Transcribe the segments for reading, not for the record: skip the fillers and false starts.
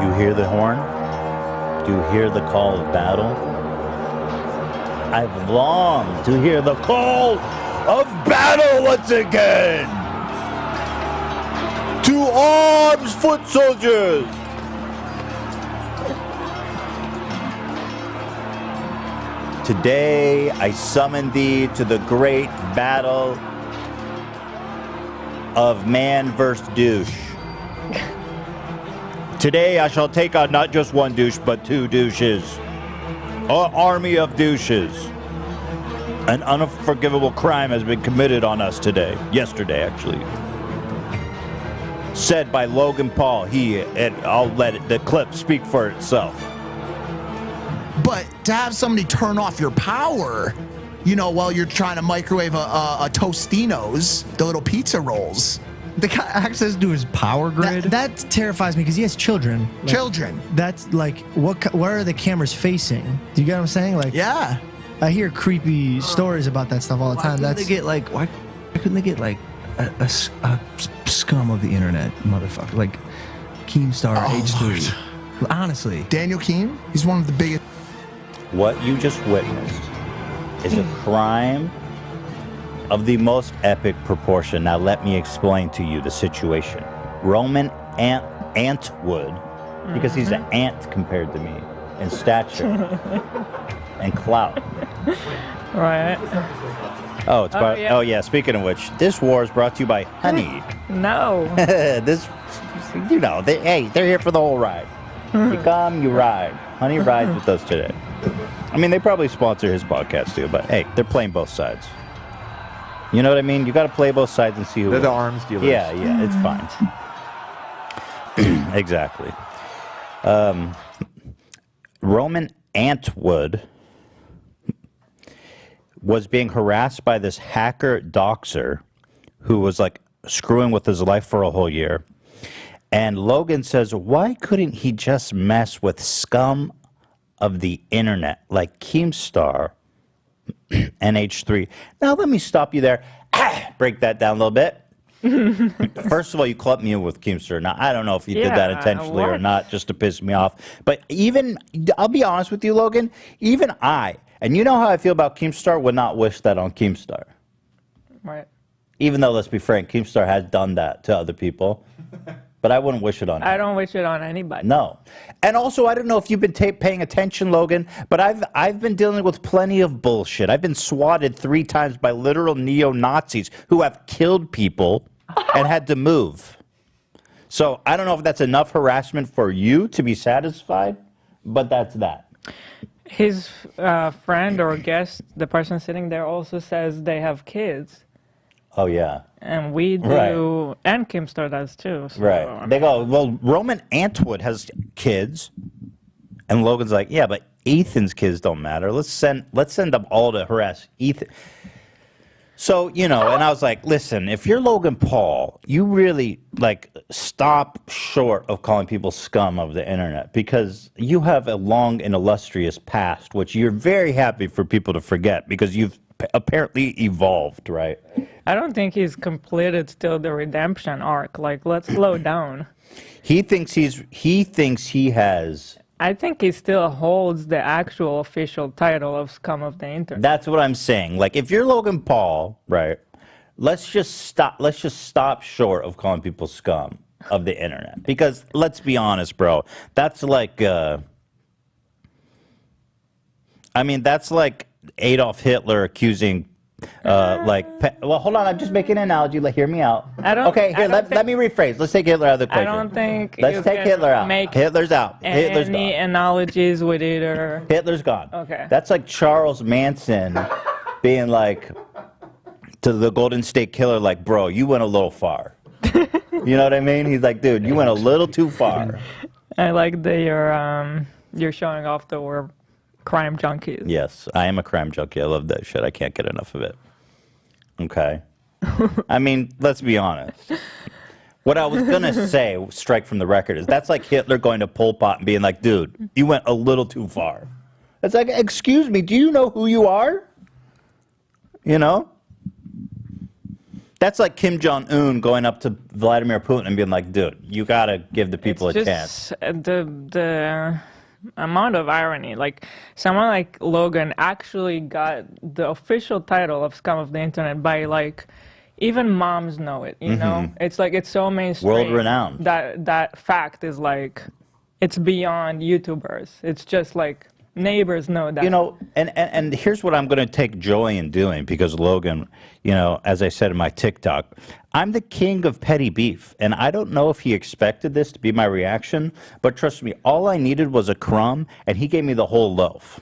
You hear the horn? Do you hear the call of battle? I've longed to hear the call of battle once again! To arms, foot soldiers! Today I summon thee to the great battle of man versus douche. Today I shall take on not just one douche, but two douches. An army of douches. An unforgivable crime has been committed on us today. Yesterday, actually. Said by Logan Paul. I'll let the clip speak for itself. But to have somebody turn off your power, you know, while you're trying to microwave a Tostinos, the little pizza rolls. The access to his power grid. That terrifies me because he has children. Like, children. That's like, where are the cameras facing? Do you get what I'm saying? Like, yeah. I hear creepy stories about that stuff all the time. Why couldn't they get like a scum of the internet, motherfucker? Like Keemstar H3. Lord. Honestly. Daniel Keem, he's one of the biggest. What you just witnessed is a crime of the most epic proportion. Now let me explain to you the situation. Roman Antwood, because he's an ant compared to me in stature and clout. Right. Oh, it's about. Oh yeah. Speaking of which, this war is brought to you by Honey. No. This, you know, they're here for the whole ride. You come, you ride. Honey rides with us today. I mean, they probably sponsor his podcast too, but hey, they're playing both sides. You know what I mean? You got to play both sides and see who. They're the wins. arms dealers. Yeah, it's fine. Exactly. Roman Antwood was being harassed by this hacker doxer who was like screwing with his life for a whole year. And Logan says, why couldn't he just mess with scum of the internet like Keemstar and H3? Now, let me stop you there. Break that down a little bit. First of all, you clubbed me in with Keemstar. Now, I don't know if you did that intentionally or not, just to piss me off. But even, I'll be honest with you, Logan, even I, and you know how I feel about Keemstar, would not wish that on Keemstar. Right. Even though, let's be frank, Keemstar has done that to other people. But I wouldn't wish it on him. I don't wish it on anybody. No. And also, I don't know if you've been paying attention, Logan, but I've been dealing with plenty of bullshit. I've been swatted 3 times by literal neo-Nazis who have killed people and had to move. So I don't know if that's enough harassment for you to be satisfied, but that's that. His friend or guest, the person sitting there, also says they have kids. Oh, yeah. And we do, right. And Keemstar does too. So, right. They go, well, Roman Antwood has kids. And Logan's like, yeah, but Ethan's kids don't matter. Let's send them all to harass Ethan. So, you know, and I was like, listen, if you're Logan Paul, you really, like, stop short of calling people scum of the internet, because you have a long and illustrious past, which you're very happy for people to forget, because you've apparently evolved, right? I don't think he's completed still the redemption arc. Like, let's slow down. He thinks he has. I think he still holds the actual official title of scum of the internet. That's what I'm saying. Like, if you're Logan Paul, right? Let's just stop short of calling people scum of the internet, because let's be honest, bro. That's like, I mean, that's like Adolf Hitler accusing. Well, hold on. I'm just making an analogy. Hear me out. Okay, here, let me rephrase. Let's take Hitler out of the equation. I don't think. Let's take Hitler out. Hitler's out. Hitler's gone. Any analogies with either. Hitler's gone. Okay. That's like Charles Manson being like to the Golden State Killer, like, bro, you went a little far. You know what I mean? He's like, dude, you went a little too far. I like that you're showing off that we're crime junkies. Yes, I am a crime junkie. I love that shit. I can't get enough of it. Okay. I mean, let's be honest. What I was going to say, strike from the record, is that's like Hitler going to Pol Pot and being like, dude, you went a little too far. It's like, excuse me, do you know who you are? You know? That's like Kim Jong-un going up to Vladimir Putin and being like, dude, you got to give the people a chance. The amount of irony. Like, someone like Logan actually got the official title of Scum of the Internet by, like, even moms know it, you know? It's like, it's so mainstream. World-renowned. That fact is, like, it's beyond YouTubers. It's just, like, neighbors know that. You know, and here's what I'm going to take joy in doing, because Logan, you know, as I said in my TikTok, I'm the king of petty beef, and I don't know if he expected this to be my reaction, but trust me, all I needed was a crumb, and he gave me the whole loaf.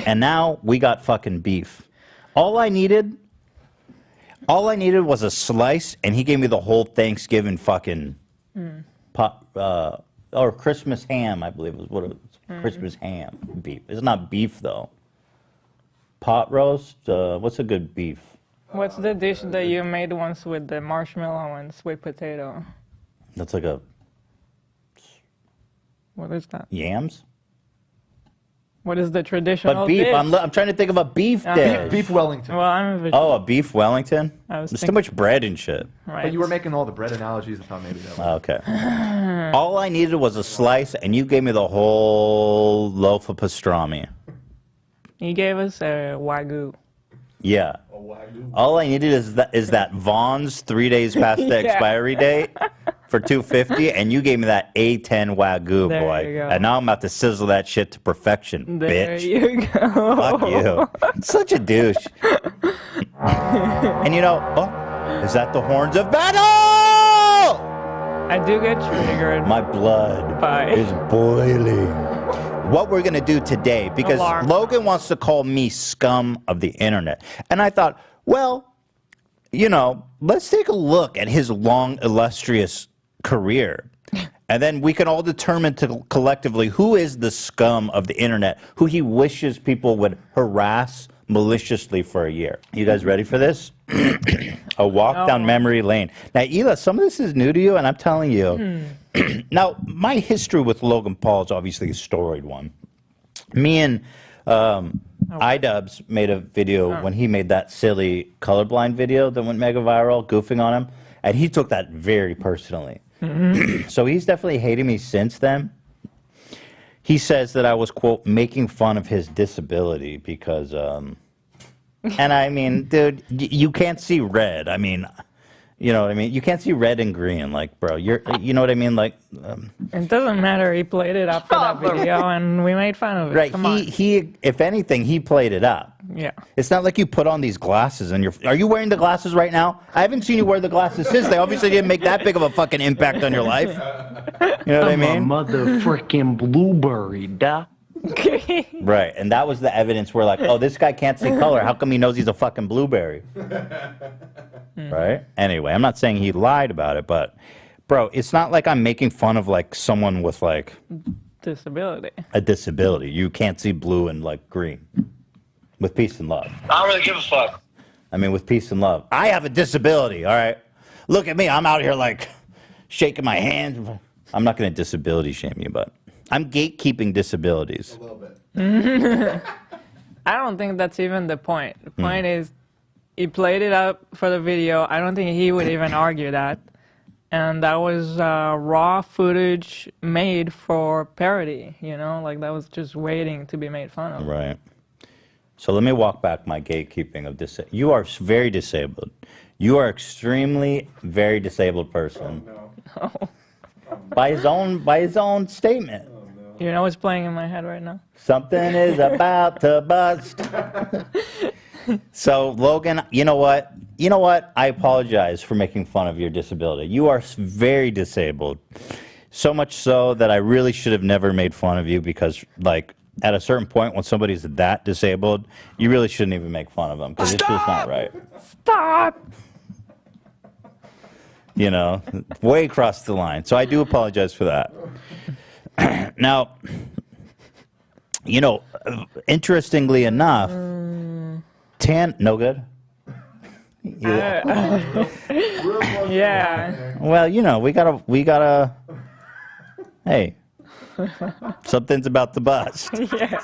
And now we got fucking beef. All I needed was a slice, and he gave me the whole Thanksgiving fucking or Christmas ham, I believe is what it was. Christmas ham beef. It's not beef though. Pot roast. What's a good beef? What's the dish that you made once with the marshmallow and sweet potato? That's like a What is that? yams. What is the traditional But beef. dish? I'm trying to think of a beef dish. Beef Wellington. Well, I'm a vegetarian. Oh, a beef Wellington. was There's too thinking- much bread and shit. Right. But you were making all the bread analogies. I thought maybe that was. Okay. All I needed was a slice, and you gave me the whole loaf of pastrami. He gave us a wagyu. Yeah. All I needed is that Vaughn's 3 days past the Yeah. expiry date for $2.50, and you gave me that A10 wagyu, There boy. you go. And now I'm about to sizzle that shit to perfection, There bitch. you go. Fuck you. Such a douche. And you know, oh, is that the horns of battle? I do get triggered. My blood Bye. is boiling. What we're going to do today, because Alarm. Logan wants to call me scum of the internet. And I thought, well, you know, let's take a look at his long, illustrious career. And then we can all determine collectively who is the scum of the internet, who he wishes people would harass maliciously for a year. You guys ready for this? A walk down memory lane. Now, Hila, some of this is new to you, and I'm telling you. Now, my history with Logan Paul is obviously a storied one. Me and iDubbbz made a video when he made that silly colorblind video that went mega viral, goofing on him, and he took that very personally. So he's definitely hated me since then. He says that I was, quote, making fun of his disability because, and I mean, dude, you can't see red. I mean, you know what I mean? You can't see red and green. Like, bro, you know what I mean? Like, It doesn't matter. He played it up for that video, and we made fun of it. right. Come on. He, if anything, he played it up. Yeah. It's not like you put on these glasses and are you wearing the glasses right now? I haven't seen you wear the glasses since. They obviously didn't make that big of a fucking impact on your life. You know what I mean? Motherfucking blueberry, duh. Right, and that was the evidence. We're like, oh, this guy can't see color. How come he knows he's a fucking blueberry? Right? Anyway, I'm not saying he lied about it, but, bro, it's not like I'm making fun of, like, someone with, like, Disability. a disability. You can't see blue and, like, green. With peace and love. I don't really give a fuck. I mean, with peace and love. I have a disability, all right? Look at me. I'm out here, like, shaking my hands. I'm not going to disability shame you, but I'm gatekeeping disabilities. A little bit. I don't think that's even the point. The point is, he played it up for the video. I don't think he would even argue that. And that was raw footage made for parody, you know? Like, that was just waiting to be made fun of. Right. So let me walk back my gatekeeping of this. You are very disabled. You are extremely very disabled person. Oh, no. By his own statement. You know what's playing in my head right now? Something is about to bust. So Logan, you know what? You know what? I apologize for making fun of your disability. You are very disabled. So much so that I really should have never made fun of you because, like, at a certain point when somebody's that disabled, you really shouldn't even make fun of them because it's just not right. Stop! You know, way across the line. So I do apologize for that. Now, you know, interestingly enough, no good? Yeah. Well, you know, we gotta, hey, something's about to bust. Yeah.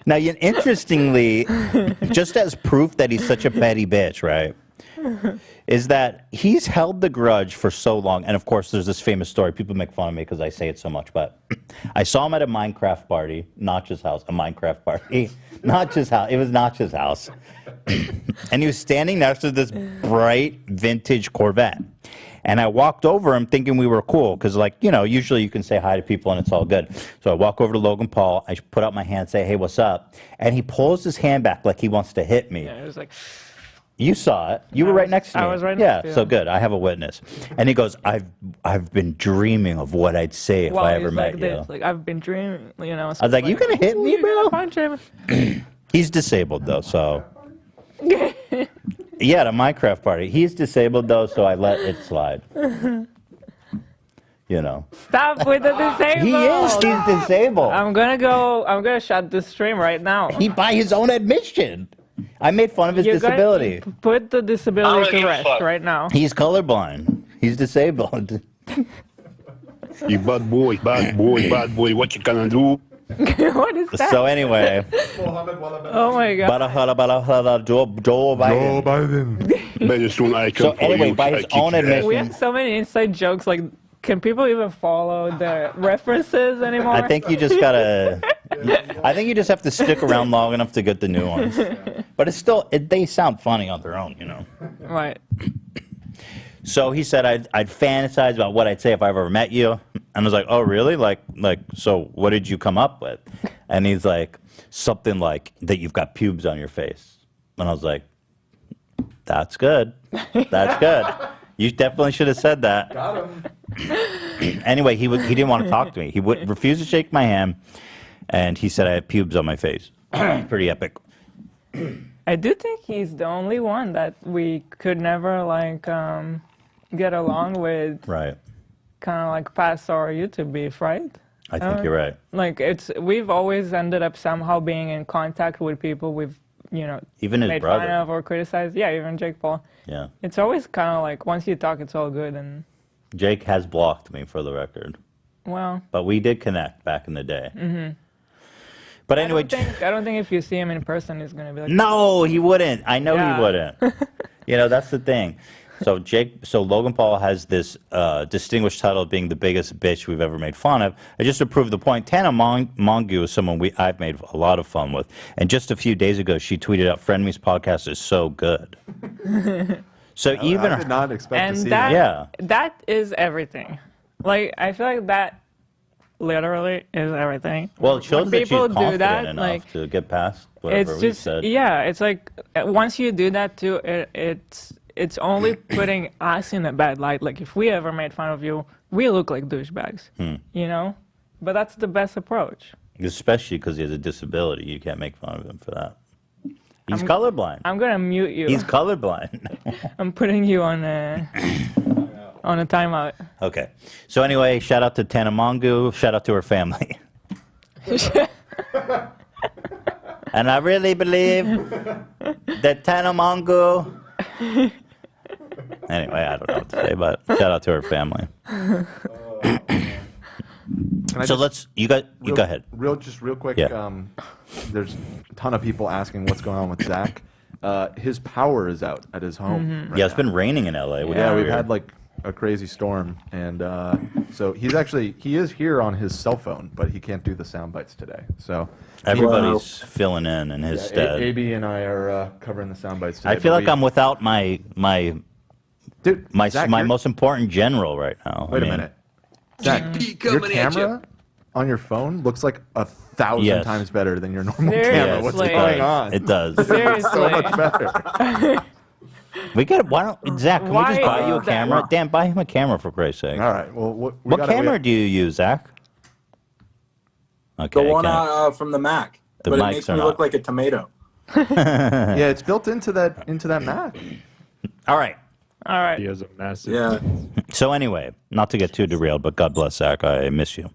Now, interestingly, just as proof that he's such a petty bitch, right? is that he's held the grudge for so long. And of course, there's this famous story. People make fun of me because I say it so much, but I saw him at a Minecraft party, Notch's house, a Minecraft party, Notch's house. It was Notch's house. And he was standing next to this bright vintage Corvette. And I walked over him thinking we were cool because, like, you know, usually you can say hi to people and it's all good. So I walk over to Logan Paul. I put out my hand, say, hey, what's up? And he pulls his hand back like he wants to hit me. Yeah, it was like... You saw it. You were right next to me. I was right next to you. Yeah, so good. I have a witness. And he goes, I've been dreaming of what I'd say if I ever met you. This, like, I've been dreaming, you know. I was like, you gonna hit me, bro? Punch him. He's disabled, though, so... Yeah, at a Minecraft party. He's disabled, though, so I let it slide. You know. Stop with the disabled. He is. He's disabled. I'm gonna shut the stream right now. He by his own admission. I made fun of his disability. Put the disability to rest right now. He's colorblind. He's disabled. You bad boy, what you gonna do? What is that? So anyway. Oh my God. Joe Biden. Very soon I come So anyway, by his own admission. We have so many inside jokes. Like, can people even follow the references anymore? I think you just gotta. I think you just have to stick around long enough to get the new ones. But it's still, they sound funny on their own, you know. Right. So he said I'd fantasize about what I'd say if I ever met you. And I was like, oh, really? Like, so what did you come up with? And he's like, something like that you've got pubes on your face. And I was like, that's good. That's good. You definitely should have said that. Got him. Anyway, he didn't want to talk to me. He refused to shake my hand. And he said I had pubes on my face. Pretty epic. I do think he's the only one that we could never, like, get along with. Right. Kind of like past our YouTube beef, right? I think you're right. Like, we've always ended up somehow being in contact with people we've, you know, even his made brother. fun of or criticized. Yeah, even Jake Paul. Yeah. It's always kind of like, once you talk, it's all good. And Jake has blocked me, for the record. well. But we did connect back in the day. Mm-hmm. But anyway. I don't think if you see him in person, he's going to be like. No, he wouldn't. I know he wouldn't. You know, that's the thing. So Logan Paul has this distinguished title of being the biggest bitch we've ever made fun of. And just to prove the point, Tana Mongeau is someone I've made a lot of fun with. And just a few days ago, she tweeted out, "Friend Me's podcast is so good." So even I did not expect to see that. that. That is everything. Like, I feel like that literally is everything. Well, it shows When that she's people do confident that, enough like, to get past whatever it's we just said. yeah. It's like once you do that too, it's only putting us in a bad light. Like, if we ever made fun of you, we look like douchebags, you know? But that's the best approach. Especially because he has a disability. You can't make fun of him for that. He's colorblind. I'm going to mute you. He's colorblind. I'm putting you on a timeout. Okay. So anyway, shout out to Tana Mongeau. Shout out to her family. And I really believe that Tana Mongeau... Anyway, I don't know what to say, but shout out to her family. You go ahead. Real quick. Yeah. There's a ton of people asking what's going on with Zach. His power is out at his home. Yeah, it's been raining in LA. Yeah, we've had like a crazy storm, and so he is here on his cell phone, but he can't do the sound bites today. So everybody's filling in his stead. AB and I are covering the sound bites today. I feel like I'm without my Zach, most important general right now. Wait a minute, Zach, your camera on your phone looks like 1,000 times better than your normal camera. What's going on? It does. Seriously. So much better. Zach, can we just buy you a camera? Dan, buy him a camera for Christ's sake. All right. Well, what camera do you use, Zach? Okay, the one from the Mac. The but it mics makes are me not. look like a tomato. Yeah, it's built into that Mac. All right. He has a massive. Yeah. So anyway, not to get too derailed, but God bless Zach. I miss you.